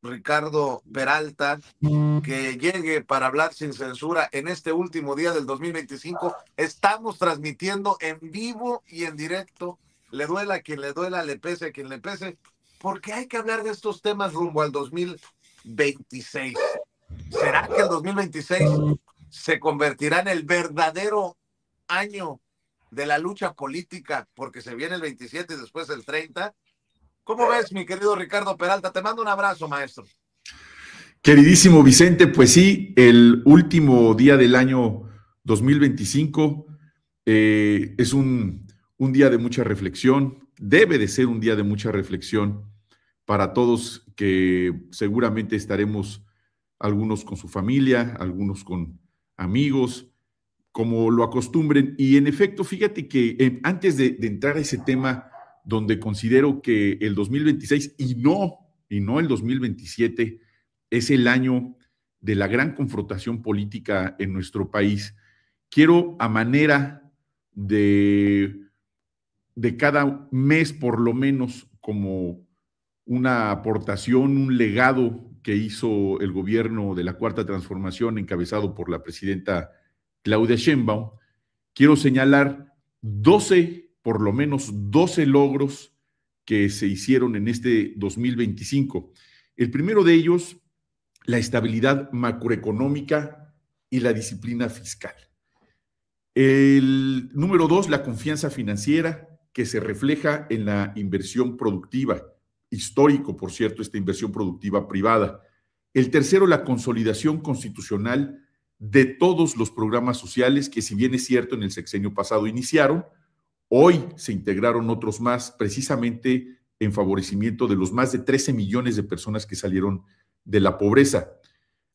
Ricardo Peralta, que llegue para hablar sin censura en este último día del 2025. Estamos transmitiendo en vivo y en directo. Le duela a quien le duela, le pese a quien le pese, porque hay que hablar de estos temas rumbo al 2026. ¿Será que el 2026 se convertirá en el verdadero año de la lucha política? Porque se viene el 27 y después el 30. ¿Cómo ves, mi querido Ricardo Peralta? Te mando un abrazo, maestro. Queridísimo Vicente, pues sí, el último día del año 2025 es un día de mucha reflexión, debe de ser un día de mucha reflexión para todos que seguramente estaremos, algunos con su familia, algunos con amigos, como lo acostumbren. Y en efecto, fíjate que antes de entrar a ese tema donde considero que el 2026 y no el 2027 es el año de la gran confrontación política en nuestro país, quiero a manera de cada mes por lo menos como una aportación, un legado que hizo el gobierno de la Cuarta Transformación encabezado por la presidenta Claudia Sheinbaum, quiero señalar 12, por lo menos 12 logros que se hicieron en este 2025. El primero de ellos, la estabilidad macroeconómica y la disciplina fiscal. El número dos, la confianza financiera que se refleja en la inversión productiva. Histórico, por cierto, esta inversión productiva privada. El tercero, la consolidación constitucional de todos los programas sociales que, si bien es cierto, en el sexenio pasado iniciaron, hoy se integraron otros más, precisamente en favorecimiento de los más de 13 millones de personas que salieron de la pobreza.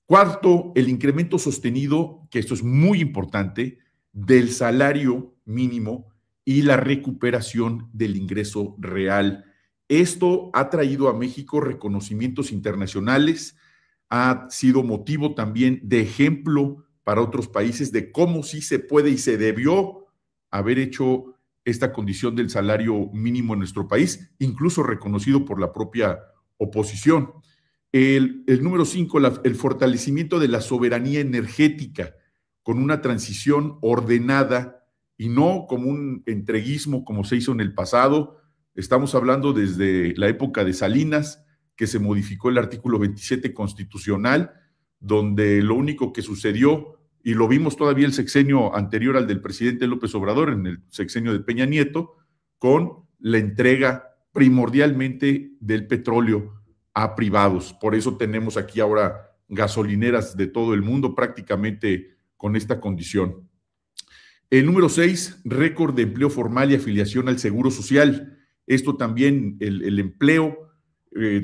Cuarto, el incremento sostenido, que esto es muy importante, del salario mínimo y la recuperación del ingreso real. Esto ha traído a México reconocimientos internacionales, ha sido motivo también de ejemplo para otros países de cómo sí se puede y se debió haber hecho esta condición del salario mínimo en nuestro país, incluso reconocido por la propia oposición. El número 5, el fortalecimiento de la soberanía energética con una transición ordenada y no como un entreguismo como se hizo en el pasado. Estamos hablando desde la época de Salinas, que se modificó el artículo 27 constitucional, donde lo único que sucedió, y lo vimos todavía el sexenio anterior al del presidente López Obrador, en el sexenio de Peña Nieto, con la entrega primordialmente del petróleo a privados. Por eso tenemos aquí ahora gasolineras de todo el mundo prácticamente con esta condición. El número 6, récord de empleo formal y afiliación al Seguro Social. Esto también, el empleo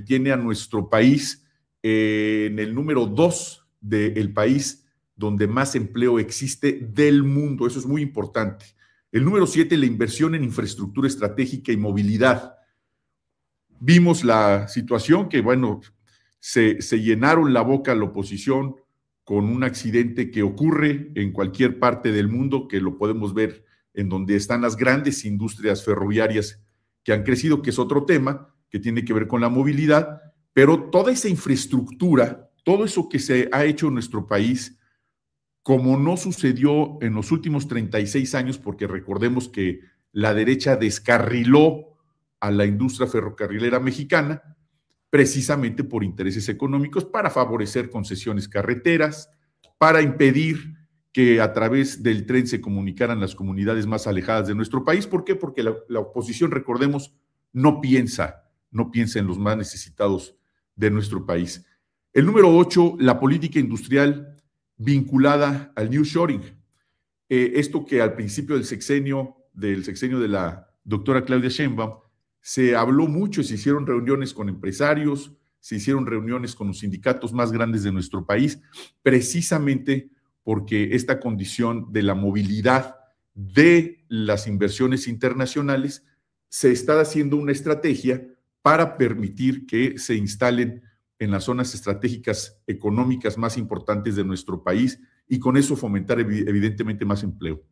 tiene a nuestro país en el número 2 del país donde más empleo existe del mundo. Eso es muy importante. El número 7, la inversión en infraestructura estratégica y movilidad. Vimos la situación que, bueno, se llenaron la boca la oposición con un accidente que ocurre en cualquier parte del mundo, que lo podemos ver en donde están las grandes industrias ferroviarias que han crecido, que es otro tema que tiene que ver con la movilidad, pero toda esa infraestructura, todo eso que se ha hecho en nuestro país, como no sucedió en los últimos 36 años, porque recordemos que la derecha descarriló a la industria ferrocarrilera mexicana, precisamente por intereses económicos, para favorecer concesiones carreteras, para impedir que a través del tren se comunicaran las comunidades más alejadas de nuestro país. ¿Por qué? Porque la oposición, recordemos, no piensa en los más necesitados de nuestro país. El número 8, la política industrial vinculada al nearshoring. Esto que al principio del sexenio de la doctora Claudia Sheinbaum, se habló mucho, se hicieron reuniones con empresarios, se hicieron reuniones con los sindicatos más grandes de nuestro país, precisamente porque esta condición de la movilidad de las inversiones internacionales se está haciendo una estrategia para permitir que se instalen en las zonas estratégicas económicas más importantes de nuestro país y con eso fomentar evidentemente más empleo.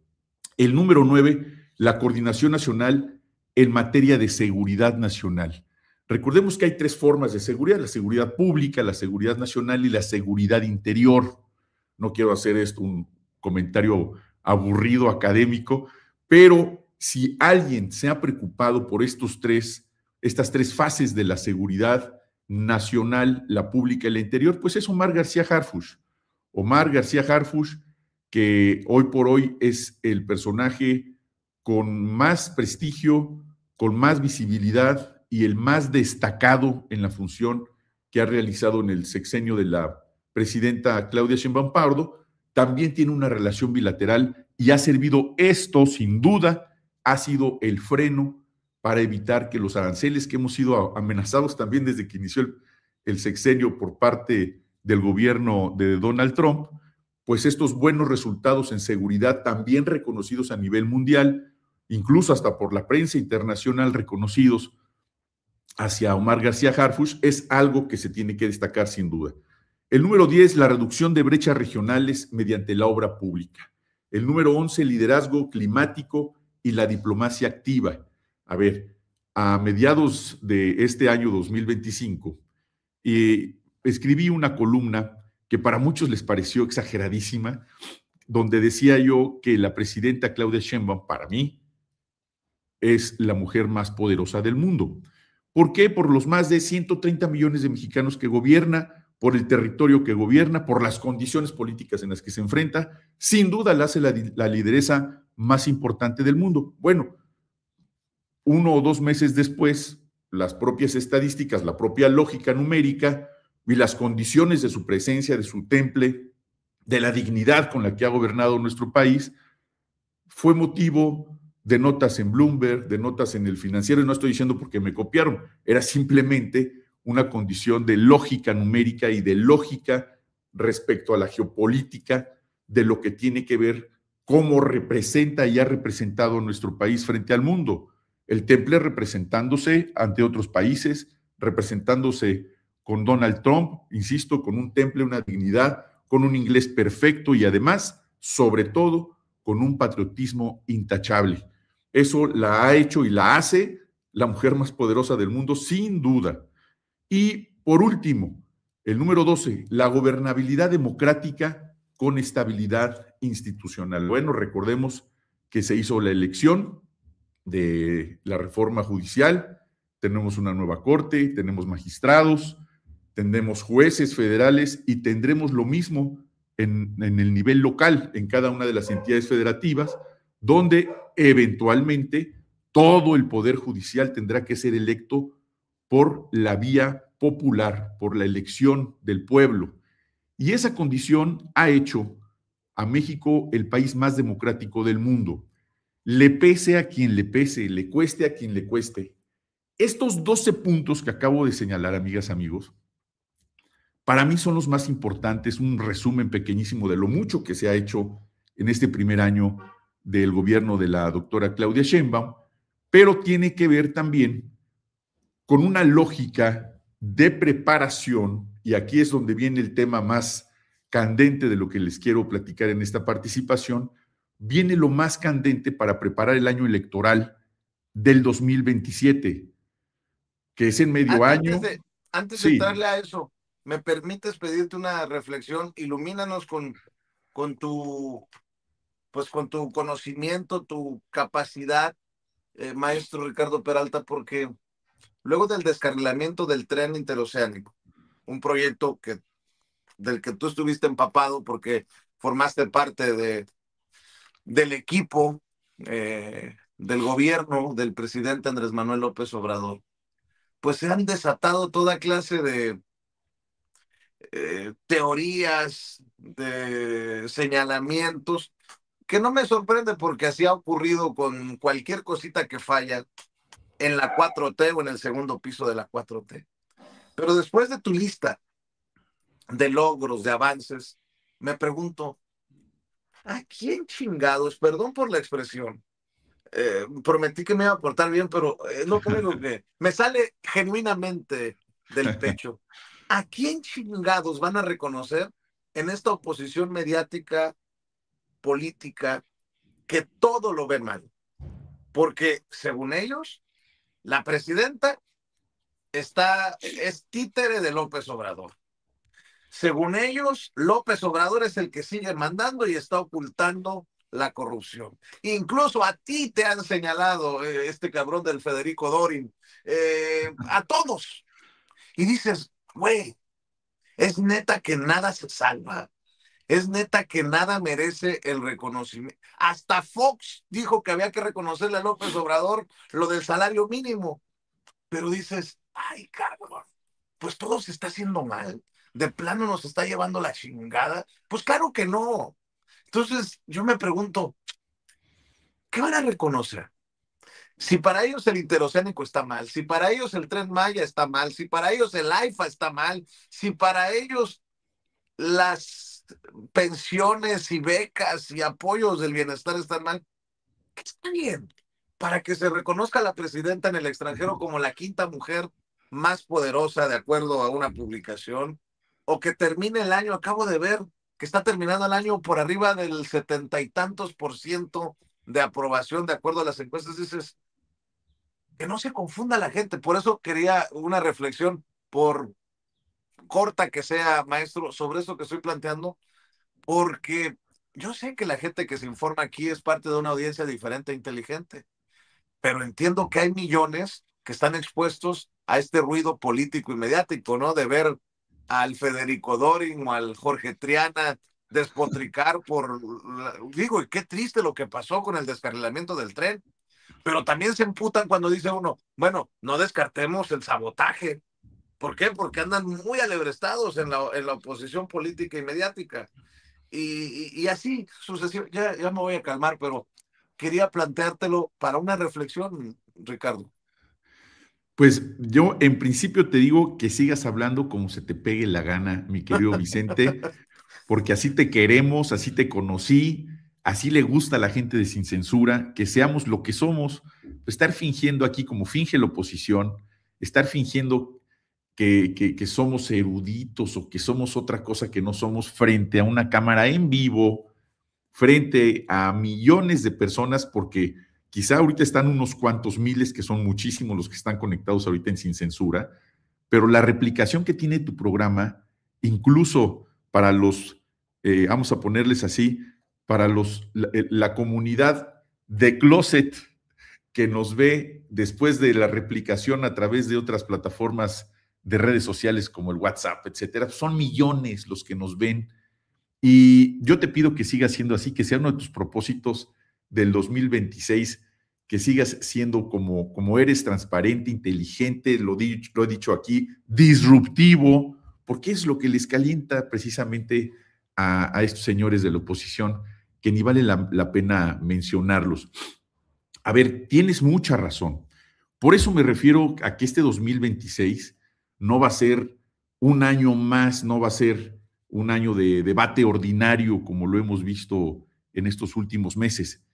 El número 9, la coordinación nacional en materia de seguridad nacional. Recordemos que hay tres formas de seguridad: la seguridad pública, la seguridad nacional y la seguridad interior. No quiero hacer esto un comentario aburrido, académico, pero si alguien se ha preocupado por estas tres fases de la seguridad nacional, la pública y la interior, pues es Omar García Harfuch. Omar García Harfuch, que hoy por hoy es el personaje con más prestigio, con más visibilidad y el más destacado en la función que ha realizado en el sexenio de la presidenta Claudia Sheinbaum Pardo. También tiene una relación bilateral y ha servido esto, sin duda, ha sido el freno para evitar que los aranceles que hemos sido amenazados también desde que inició el sexenio por parte del gobierno de Donald Trump, pues estos buenos resultados en seguridad, también reconocidos a nivel mundial, incluso hasta por la prensa internacional reconocidos hacia Omar García Harfuch, es algo que se tiene que destacar sin duda. El número 10, la reducción de brechas regionales mediante la obra pública. El número 11, liderazgo climático y la diplomacia activa. A ver, a mediados de este año 2025, escribí una columna que para muchos les pareció exageradísima, donde decía yo que la presidenta Claudia Sheinbaum, para mí, es la mujer más poderosa del mundo. ¿Por qué? Por los más de 130 millones de mexicanos que gobierna, por el territorio que gobierna, por las condiciones políticas en las que se enfrenta. Sin duda la hace la lideresa más importante del mundo. Bueno, 1 o 2 meses después, las propias estadísticas, la propia lógica numérica y las condiciones de su presencia, de su temple, de la dignidad con la que ha gobernado nuestro país, fue motivo de notas en Bloomberg, de notas en El Financiero, y no estoy diciendo porque me copiaron, era simplemente una condición de lógica numérica y de lógica respecto a la geopolítica de lo que tiene que ver cómo representa y ha representado nuestro país frente al mundo. El temple representándose ante otros países, representándose con Donald Trump, insisto, con un temple, una dignidad, con un inglés perfecto y además, sobre todo, con un patriotismo intachable. Eso la ha hecho y la hace la mujer más poderosa del mundo, sin duda. Y por último, el número 12, la gobernabilidad democrática con estabilidad institucional. Bueno, recordemos que se hizo la elección de la reforma judicial, tenemos una nueva corte, tenemos magistrados, tendremos jueces federales y tendremos lo mismo en el nivel local, en cada una de las entidades federativas, donde eventualmente todo el poder judicial tendrá que ser electo por la vía popular, por la elección del pueblo. Y esa condición ha hecho a México el país más democrático del mundo. Le pese a quien le pese, le cueste a quien le cueste. Estos 12 puntos que acabo de señalar, amigas, amigos, para mí son los más importantes, un resumen pequeñísimo de lo mucho que se ha hecho en este primer año del gobierno de la doctora Claudia Sheinbaum, pero tiene que ver también con una lógica de preparación, y aquí es donde viene el tema más candente de lo que les quiero platicar en esta participación, viene lo más candente para preparar el año electoral del 2027, que es en medio año. Antes de Sí. entrarle a eso, ¿me permites pedirte una reflexión? Ilumínanos con tu, pues con tu conocimiento, tu capacidad, maestro Ricardo Peralta, porque luego del descarrilamiento del tren interoceánico, un proyecto del que tú estuviste empapado porque formaste parte del equipo del gobierno del presidente Andrés Manuel López Obrador, pues se han desatado toda clase de teorías, de señalamientos, que no me sorprende porque así ha ocurrido con cualquier cosita que falla en la 4T o en el segundo piso de la 4T. Pero después de tu lista de logros, de avances, me pregunto, ¿a quién chingados, perdón por la expresión, prometí que me iba a portar bien, pero es lo único que me sale genuinamente del pecho? ¿A quién chingados van a reconocer en esta oposición mediática, política, que todo lo ve mal? Porque, según ellos, la presidenta es títere de López Obrador. Según ellos, López Obrador es el que sigue mandando y está ocultando la corrupción. Incluso a ti te han señalado este cabrón del Federico Dorin, a todos. Y dices, güey, es neta que nada se salva. Es neta que nada merece el reconocimiento. Hasta Fox dijo que había que reconocerle a López Obrador lo del salario mínimo. Pero dices, ay, cabrón, pues todo se está haciendo mal. De plano nos está llevando la chingada. Pues claro que no. Entonces yo me pregunto, ¿qué van a reconocer? Si para ellos el interoceánico está mal, si para ellos el Tren Maya está mal, si para ellos el AIFA está mal, si para ellos las pensiones y becas y apoyos del bienestar están mal, ¿qué está bien? Para que se reconozca a la presidenta en el extranjero como la quinta mujer más poderosa de acuerdo a una publicación, o que termine el año, acabo de ver que está terminando el año por arriba del 70 y tantos% de aprobación de acuerdo a las encuestas. Dices, que no se confunda la gente. Por eso quería una reflexión, por corta que sea, maestro, sobre eso que estoy planteando, porque yo sé que la gente que se informa aquí es parte de una audiencia diferente e inteligente, pero entiendo que hay millones que están expuestos a este ruido político y mediático, ¿no? De ver al Federico Dorin o al Jorge Triana despotricar digo, y qué triste lo que pasó con el descarrilamiento del tren, pero también se emputan cuando dice uno, bueno, no descartemos el sabotaje. ¿Por qué? Porque andan muy alebrestados en la oposición política y mediática. Y así sucesivamente, ya me voy a calmar, pero quería planteártelo para una reflexión, Ricardo. Pues yo en principio te digo que sigas hablando como se te pegue la gana, mi querido Vicente, porque así te queremos, así te conocí, así le gusta a la gente de Sin Censura, que seamos lo que somos. Estar fingiendo aquí como finge la oposición, estar fingiendo que somos eruditos o que somos otra cosa que no somos frente a una cámara en vivo, frente a millones de personas, porque quizá ahorita están unos cuantos miles, que son muchísimos los que están conectados ahorita en Sin Censura, pero la replicación que tiene tu programa, incluso para los, vamos a ponerles así, para la comunidad de closet que nos ve después de la replicación a través de otras plataformas de redes sociales como el WhatsApp, etcétera, son millones los que nos ven. Y yo te pido que sigas siendo así, que sea uno de tus propósitos del 2026, que sigas siendo como eres, transparente, inteligente, lo he dicho aquí, disruptivo, porque es lo que les calienta precisamente a estos señores de la oposición, que ni vale la pena mencionarlos. A ver, tienes mucha razón. Por eso me refiero a que este 2026 no va a ser un año más, no va a ser un año de debate ordinario como lo hemos visto en estos últimos meses.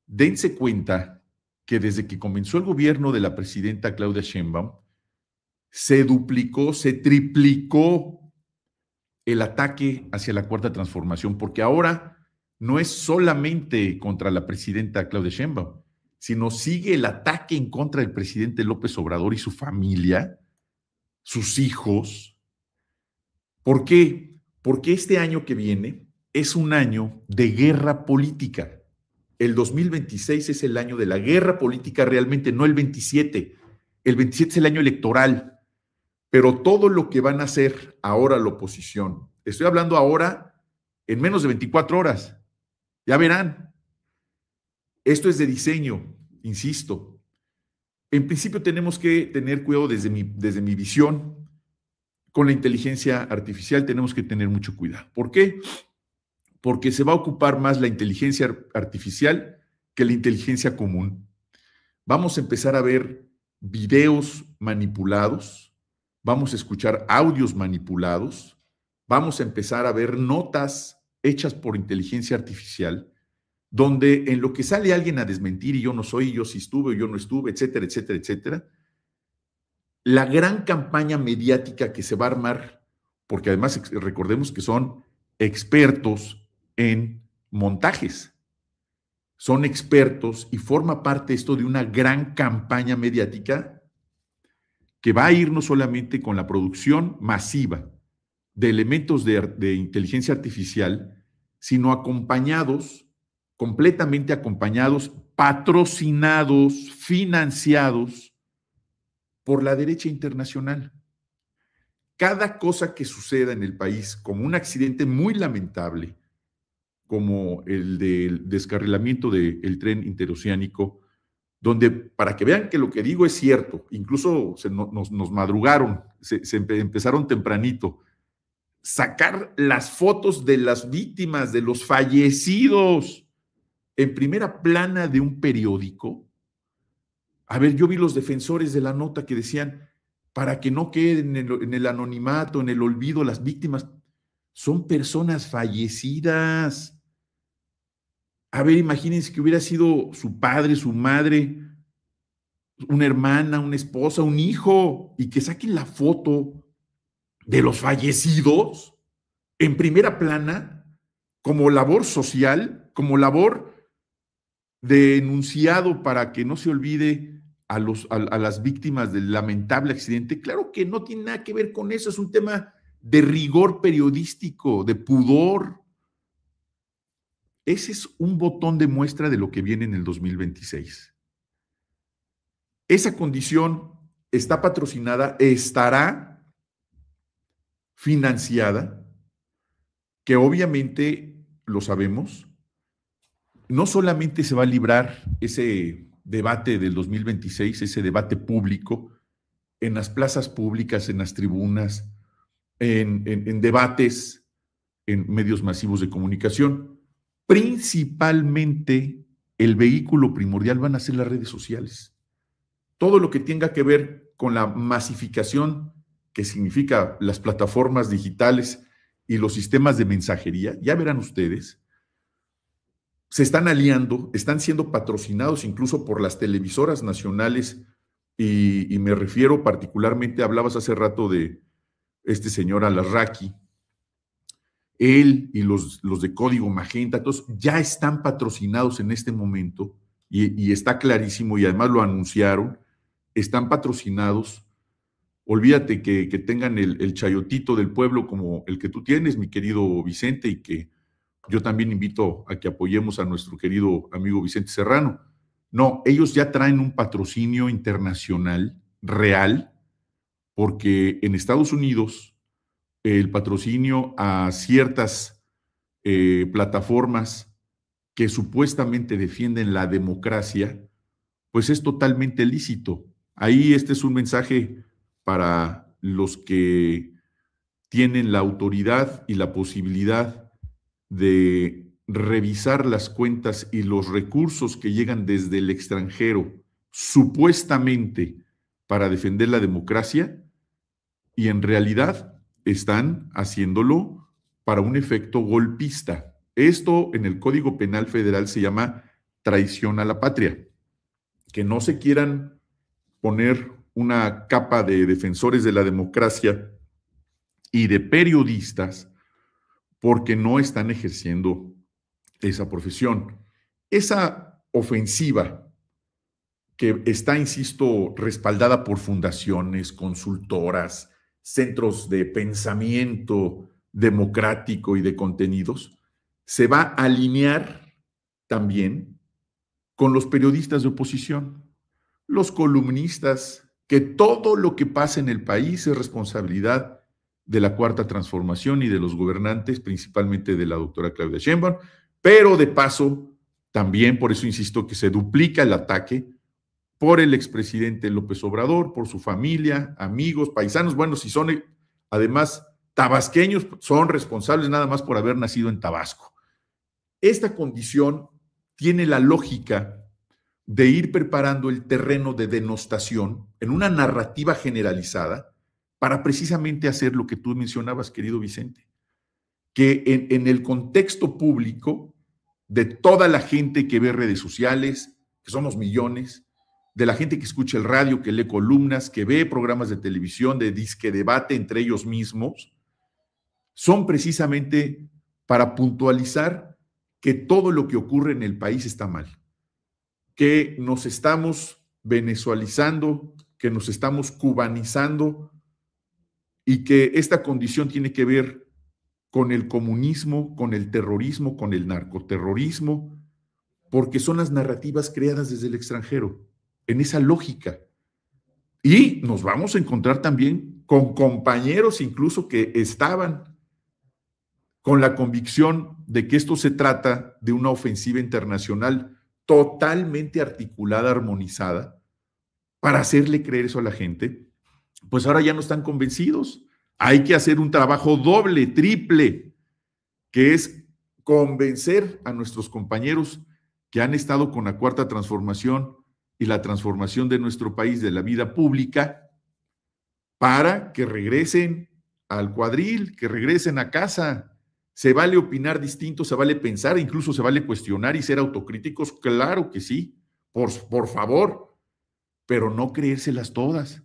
Dense cuenta que desde que comenzó el gobierno de la presidenta Claudia Sheinbaum, se duplicó, se triplicó el ataque hacia la Cuarta Transformación, porque ahora no es solamente contra la presidenta Claudia Sheinbaum, sino sigue el ataque en contra del presidente López Obrador y su familia, sus hijos. ¿Por qué? Porque este año que viene es un año de guerra política. El 2026 es el año de la guerra política realmente, no el 27. El 27 es el año electoral. Pero todo lo que van a hacer ahora la oposición, estoy hablando ahora en menos de 24 horas, ya verán. Esto es de diseño, insisto. En principio tenemos que tener cuidado desde mi visión. Con la inteligencia artificial tenemos que tener mucho cuidado. ¿Por qué? Porque se va a ocupar más la inteligencia artificial que la inteligencia común. Vamos a empezar a ver videos manipulados, vamos a escuchar audios manipulados, vamos a empezar a ver notas hechas por inteligencia artificial, donde en lo que sale alguien a desmentir, y yo no soy, yo sí estuve, yo no estuve, etcétera, etcétera, etcétera, la gran campaña mediática que se va a armar, porque además recordemos que son expertos en montajes, son expertos y forma parte esto de una gran campaña mediática. que va a ir no solamente con la producción masiva de elementos de inteligencia artificial, sino acompañados, completamente acompañados, patrocinados, financiados por la derecha internacional. Cada cosa que suceda en el país, como un accidente muy lamentable, como el del descarrilamiento del tren interoceánico, donde, para que vean que lo que digo es cierto, incluso nos madrugaron, empezaron tempranito, sacar las fotos de las víctimas, de los fallecidos, en primera plana de un periódico. A ver, yo vi los defensores de la nota que decían, para que no queden en el anonimato, en el olvido, las víctimas son personas fallecidas. A ver, imagínense que hubiera sido su padre, su madre, una hermana, una esposa, un hijo, y que saquen la foto de los fallecidos en primera plana como labor social, como labor de enunciado para que no se olvide a las víctimas del lamentable accidente. Claro que no tiene nada que ver con eso, es un tema de rigor periodístico, de pudor. Ese es un botón de muestra de lo que viene en el 2026. Esa condición está patrocinada, estará financiada, que obviamente lo sabemos, no solamente se va a librar ese debate del 2026, ese debate público, en las plazas públicas, en las tribunas, en debates, en medios masivos de comunicación. Principalmente el vehículo primordial van a ser las redes sociales. Todo lo que tenga que ver con la masificación, que significa las plataformas digitales y los sistemas de mensajería, ya verán ustedes, se están aliando, están siendo patrocinados incluso por las televisoras nacionales y me refiero particularmente, hablabas hace rato de este señor Alarraqui, él y los de Código Magenta, todos ya están patrocinados en este momento y está clarísimo y además lo anunciaron, están patrocinados. Olvídate que tengan el chayotito del pueblo como el que tú tienes, mi querido Vicente, y que yo también invito a que apoyemos a nuestro querido amigo Vicente Serrano. No, ellos ya traen un patrocinio internacional real, porque en Estados Unidos el patrocinio a ciertas plataformas que supuestamente defienden la democracia, pues es totalmente lícito. Ahí este es un mensaje para los que tienen la autoridad y la posibilidad de revisar las cuentas y los recursos que llegan desde el extranjero, supuestamente para defender la democracia, y en realidad están haciéndolo para un efecto golpista. Esto en el Código Penal Federal se llama traición a la patria. Que no se quieran poner una capa de defensores de la democracia y de periodistas porque no están ejerciendo esa profesión. Esa ofensiva que está, insisto, respaldada por fundaciones, consultoras, centros de pensamiento democrático y de contenidos, se va a alinear también con los periodistas de oposición, los columnistas, que todo lo que pasa en el país es responsabilidad de la Cuarta Transformación y de los gobernantes, principalmente de la doctora Claudia Sheinbaum, pero de paso, también por eso insisto que se duplica el ataque por el expresidente López Obrador, por su familia, amigos, paisanos, bueno, si son además tabasqueños, son responsables nada más por haber nacido en Tabasco. Esta condición tiene la lógica de ir preparando el terreno de denostación en una narrativa generalizada para precisamente hacer lo que tú mencionabas, querido Vicente, que en el contexto público de toda la gente que ve redes sociales, que somos millones, de la gente que escucha el radio, que lee columnas, que ve programas de televisión, de disque debate entre ellos mismos, son precisamente para puntualizar que todo lo que ocurre en el país está mal, que nos estamos venezualizando, que nos estamos cubanizando y que esta condición tiene que ver con el comunismo, con el terrorismo, con el narcoterrorismo, porque son las narrativas creadas desde el extranjero, en esa lógica. Y nos vamos a encontrar también con compañeros incluso que estaban con la convicción de que esto se trata de una ofensiva internacional totalmente articulada, armonizada, para hacerle creer eso a la gente, pues ahora ya no están convencidos. Hay que hacer un trabajo doble, triple, que es convencer a nuestros compañeros que han estado con la Cuarta Transformación y la transformación de nuestro país, de la vida pública, para que regresen al cuadril, que regresen a casa. ¿Se vale opinar distinto? ¿Se vale pensar? Incluso se vale cuestionar y ser autocríticos. Claro que sí, por favor, pero no creérselas todas,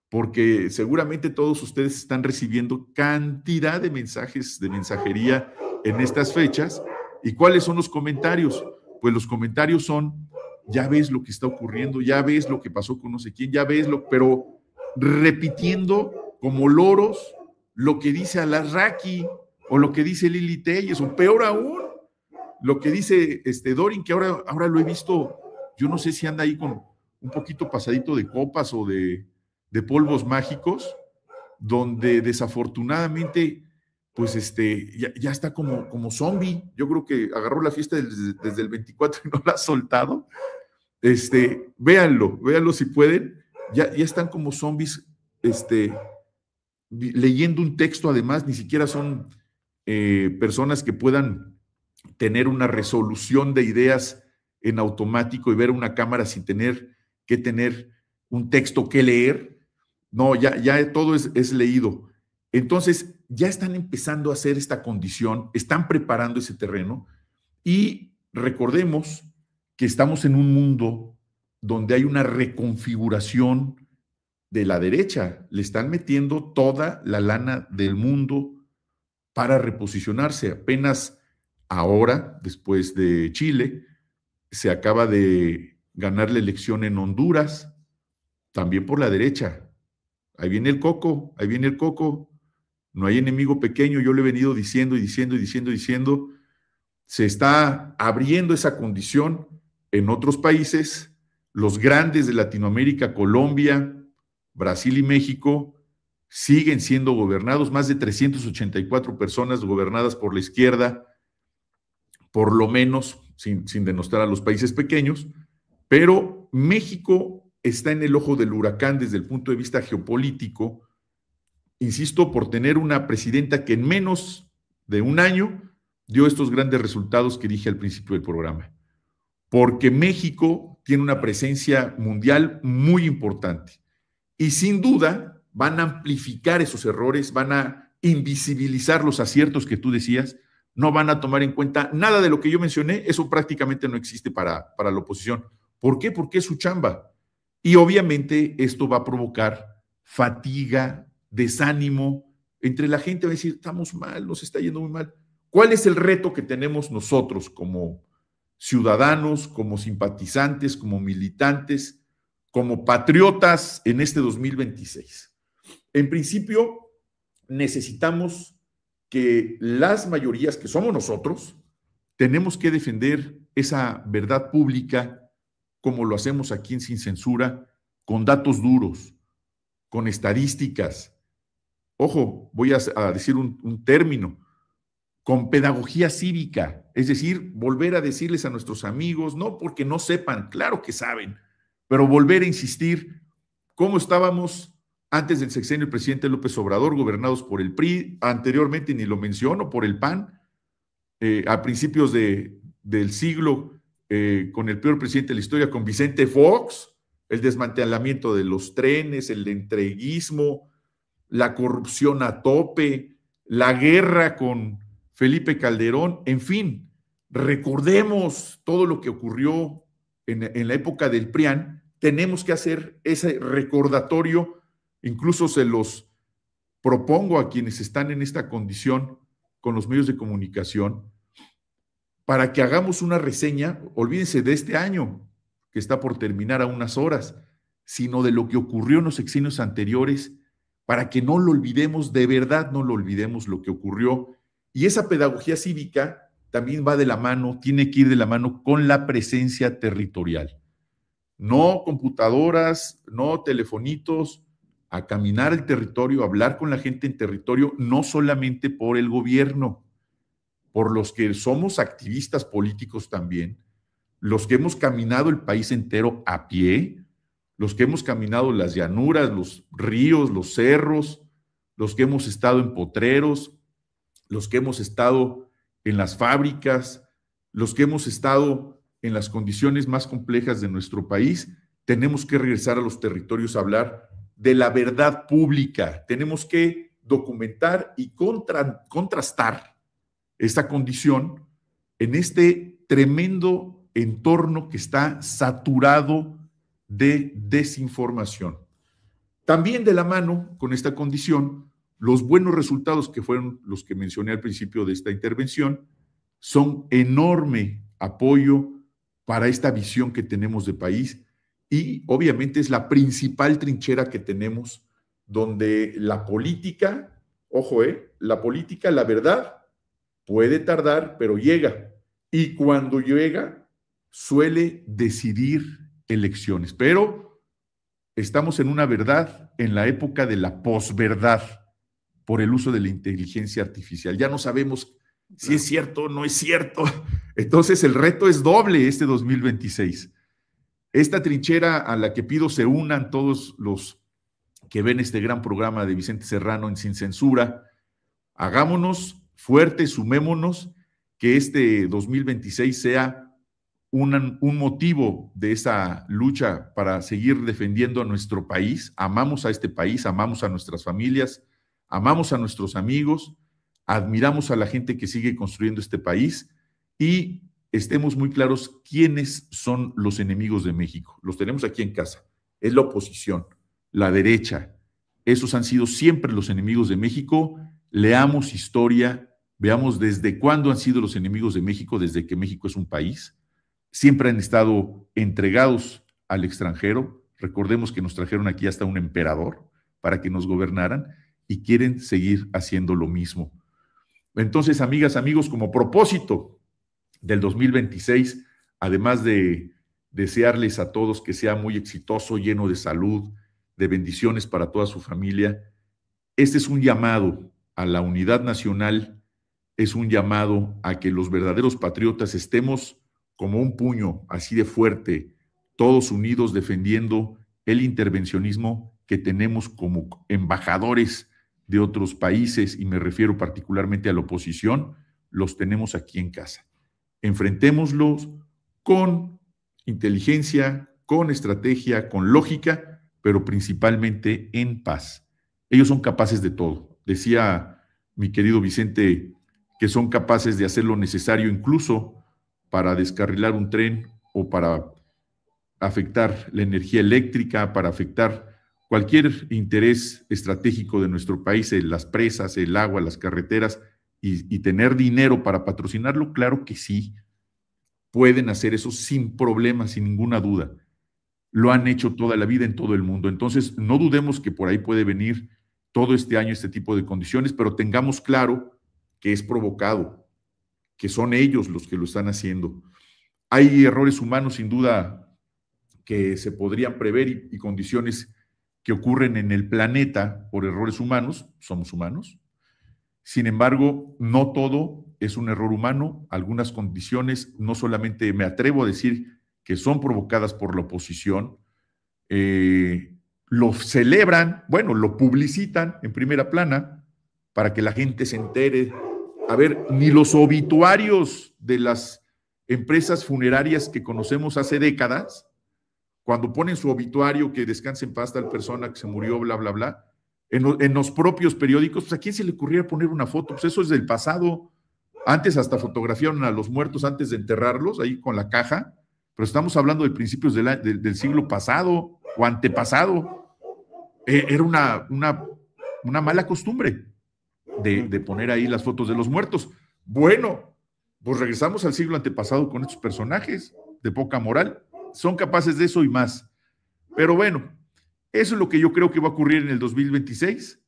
porque seguramente todos ustedes están recibiendo cantidad de mensajes de mensajería en estas fechas. ¿Y cuáles son los comentarios? Pues los comentarios son: ya ves lo que está ocurriendo, ya ves lo que pasó con no sé quién, ya ves pero repitiendo como loros lo que dice Alarraqui o lo que dice Lili Telles, o peor aún, lo que dice Dorin, que ahora lo he visto, yo no sé si anda ahí con un poquito pasadito de copas o de polvos mágicos, donde desafortunadamente, pues ya está como zombie. Yo creo que agarró la fiesta desde el 24 y no la ha soltado. Véanlo si pueden. Ya están como zombies, leyendo un texto. Además, ni siquiera son personas que puedan tener una resolución de ideas en automático y ver una cámara sin tener que tener un texto que leer. No, ya todo es leído. Entonces, ya están empezando a hacer esta condición, están preparando ese terreno, y recordemos que estamos en un mundo donde hay una reconfiguración de la derecha. Le están metiendo toda la lana del mundo para reposicionarse. Apenas ahora, después de Chile, se acaba de ganar la elección en Honduras, también por la derecha. Ahí viene el coco, no hay enemigo pequeño. Yo le he venido diciendo. Se está abriendo esa condición en otros países. Los grandes de Latinoamérica, Colombia, Brasil y México, siguen siendo gobernados, más de 384 personas gobernadas por la izquierda, por lo menos, sin denostar a los países pequeños, pero México está en el ojo del huracán desde el punto de vista geopolítico, insisto, por tener una presidenta que en menos de un año dio estos grandes resultados que dije al principio del programa, porque México tiene una presencia mundial muy importante y sin duda van a amplificar esos errores, van a invisibilizar los aciertos que tú decías, no van a tomar en cuenta nada de lo que yo mencioné. Eso prácticamente no existe para la oposición. ¿Por qué? Porque es su chamba. Y obviamente esto va a provocar fatiga, desánimo entre la gente. Va a decir, estamos mal, nos está yendo muy mal. ¿Cuál es el reto que tenemos nosotros como ciudadanos, como simpatizantes, como militantes, como patriotas en este 2026? En principio, necesitamos que las mayorías, que somos nosotros, tenemos que defender esa verdad pública como lo hacemos aquí en Sin Censura, con datos duros, con estadísticas. Ojo, voy a decir un término, con pedagogía cívica, es decir, volver a decirles a nuestros amigos, no porque no sepan, claro que saben, pero volver a insistir cómo estábamos antes del sexenio del presidente López Obrador, gobernados por el PRI, anteriormente ni lo menciono, por el PAN, a principios del siglo, con el peor presidente de la historia, con Vicente Fox, el desmantelamiento de los trenes, el entreguismo, la corrupción a tope, la guerra con Felipe Calderón, en fin, recordemos todo lo que ocurrió en la época del PRIAN. Tenemos que hacer ese recordatorio. Incluso se los propongo a quienes están en esta condición con los medios de comunicación, para que hagamos una reseña. Olvídense de este año que está por terminar a unas horas, sino de lo que ocurrió en los sexenios anteriores, para que no lo olvidemos, de verdad no lo olvidemos lo que ocurrió. Y esa pedagogía cívica también va de la mano, tiene que ir de la mano con la presencia territorial. No computadoras, no telefonitos, a caminar el territorio, a hablar con la gente en territorio, no solamente por el gobierno, por los que somos activistas políticos también, los que hemos caminado el país entero a pie, los que hemos caminado las llanuras, los ríos, los cerros, los que hemos estado en potreros, los que hemos estado en las fábricas, los que hemos estado en las condiciones más complejas de nuestro país, tenemos que regresar a los territorios a hablar de la verdad pública. Tenemos que documentar y contrastar esta condición en este tremendo entorno que está saturado de desinformación. También de la mano con esta condición, los buenos resultados que fueron los que mencioné al principio de esta intervención son enorme apoyo para esta visión que tenemos de país y obviamente es la principal trinchera que tenemos donde la política, ojo, la política, la verdad, puede tardar, pero llega. Y cuando llega, suele decidir elecciones. Pero estamos en una verdad, en la época de la posverdad, por el uso de la inteligencia artificial. Ya no sabemos si es cierto o no es cierto. Entonces el reto es doble este 2026. Esta trinchera a la que pido se unan todos los que ven este gran programa de Vicente Serrano en Sin Censura. Hagámonos fuertes, sumémonos, que este 2026 sea un motivo de esa lucha para seguir defendiendo a nuestro país. Amamos a este país, amamos a nuestras familias, amamos a nuestros amigos, admiramos a la gente que sigue construyendo este país y estemos muy claros quiénes son los enemigos de México. Los tenemos aquí en casa. Es la oposición, la derecha. Esos han sido siempre los enemigos de México. Leamos historia, veamos desde cuándo han sido los enemigos de México, desde que México es un país. Siempre han estado entregados al extranjero. Recordemos que nos trajeron aquí hasta un emperador para que nos gobernaran y quieren seguir haciendo lo mismo. Entonces, amigas, amigos, como propósito del 2026, además de desearles a todos que sea muy exitoso, lleno de salud, de bendiciones para toda su familia, este es un llamado a la unidad nacional, es un llamado a que los verdaderos patriotas estemos como un puño así de fuerte, todos unidos defendiendo el intervencionismo que tenemos como embajadores de otros países, y me refiero particularmente a la oposición, los tenemos aquí en casa. Enfrentémoslos con inteligencia, con estrategia, con lógica, pero principalmente en paz. Ellos son capaces de todo. Decía mi querido Vicente que son capaces de hacer lo necesario incluso para descarrilar un tren o para afectar la energía eléctrica, para afectar cualquier interés estratégico de nuestro país, las presas, el agua, las carreteras, y tener dinero para patrocinarlo. Claro que sí, pueden hacer eso sin problemas, sin ninguna duda. Lo han hecho toda la vida en todo el mundo. Entonces, no dudemos que por ahí puede venir todo este año este tipo de condiciones, pero tengamos claro que es provocado, que son ellos los que lo están haciendo. Hay errores humanos, sin duda, que se podrían prever y condiciones que ocurren en el planeta por errores humanos. Somos humanos. Sin embargo, no todo es un error humano. Algunas condiciones, no solamente me atrevo a decir que son provocadas por la oposición, lo celebran, bueno, lo publicitan en primera plana para que la gente se entere. A ver, ni los obituarios de las empresas funerarias que conocemos hace décadas, cuando ponen su obituario, que descanse en paz tal persona que se murió, bla, bla, bla, en los propios periódicos, pues ¿a quién se le ocurría poner una foto? Pues eso es del pasado. Antes hasta fotografiaron a los muertos antes de enterrarlos, ahí con la caja, pero estamos hablando de principios del siglo pasado o antepasado. Era una mala costumbre de poner ahí las fotos de los muertos. Bueno, pues regresamos al siglo antepasado con estos personajes de poca moral. Son capaces de eso y más. Pero bueno, Eso es lo que yo creo que va a ocurrir en el 2026.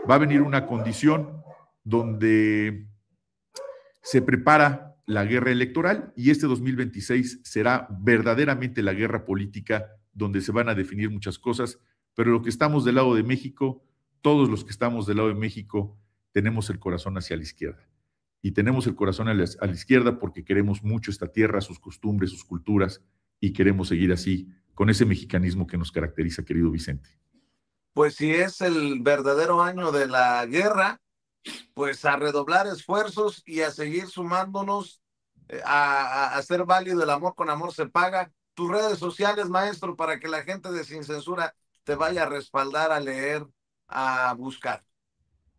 Va a venir una condición donde se prepara la guerra electoral y este 2026 será verdaderamente la guerra política donde se van a definir muchas cosas, pero lo que estamos del lado de México, todos los que estamos del lado de México, tenemos el corazón hacia la izquierda. Y tenemos el corazón a la izquierda porque queremos mucho esta tierra, sus costumbres, sus culturas, y queremos seguir así, con ese mexicanismo que nos caracteriza, querido Vicente. Pues si es el verdadero año de la guerra, pues a redoblar esfuerzos y a seguir sumándonos a hacer válido el amor con amor se paga. Tus redes sociales, maestro, para que la gente de Sin Censura te vaya a respaldar, a leer, a buscar.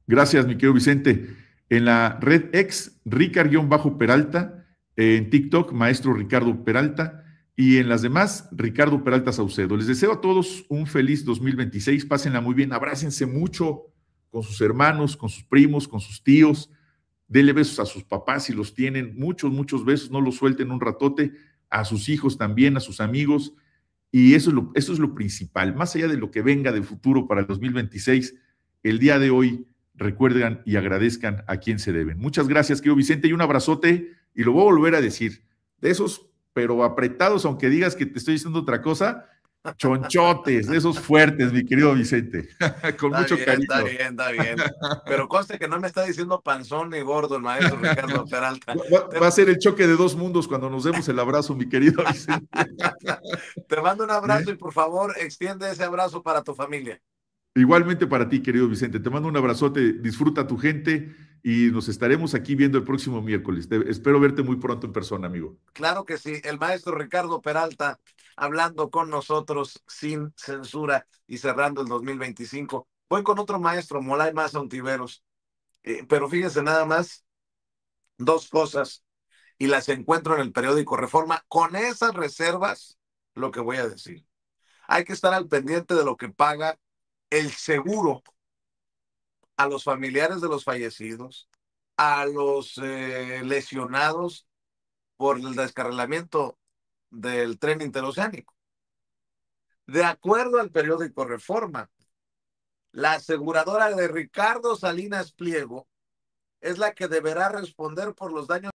Gracias, mi querido Vicente. En la red ex, Ricard-Peralta, en TikTok, Maestro Ricardo Peralta, y en las demás, Ricardo Peralta Saucedo. Les deseo a todos un feliz 2026, pásenla muy bien, abrácense mucho con sus hermanos, con sus primos, con sus tíos, denle besos a sus papás si los tienen, muchos, muchos besos, no los suelten un ratote, a sus hijos también, a sus amigos, y eso es lo principal, más allá de lo que venga de futuro para el 2026, el día de hoy recuerden y agradezcan a quien se deben. Muchas gracias, querido Vicente, y un abrazote, y lo voy a volver a decir, de esos, pero apretados, aunque digas que te estoy diciendo otra cosa, chonchotes, de esos fuertes, mi querido Vicente, con Está mucho bien, cariño. está bien, está bien. Pero conste que no me está diciendo panzón ni gordo el maestro Ricardo Peralta. Va a ser el choque de dos mundos cuando nos demos el abrazo, mi querido Vicente. Te mando un abrazo ¿Eh? y por favor extiende ese abrazo para tu familia. Igualmente para ti, querido Vicente. Te mando un abrazote, disfruta a tu gente y nos estaremos aquí viendo el próximo miércoles. Espero verte muy pronto en persona, amigo. Claro que sí, el maestro Ricardo Peralta hablando con nosotros sin censura y cerrando el 2025. Voy con otro maestro, Molay Maza Ontiveros, pero fíjense nada más, dos cosas y las encuentro en el periódico Reforma. Con esas reservas, lo que voy a decir. Hay que estar al pendiente de lo que paga el seguro a los familiares de los fallecidos, a los lesionados por el descarrilamiento del tren interoceánico. De acuerdo al periódico Reforma, la aseguradora de Ricardo Salinas Pliego es la que deberá responder por los daños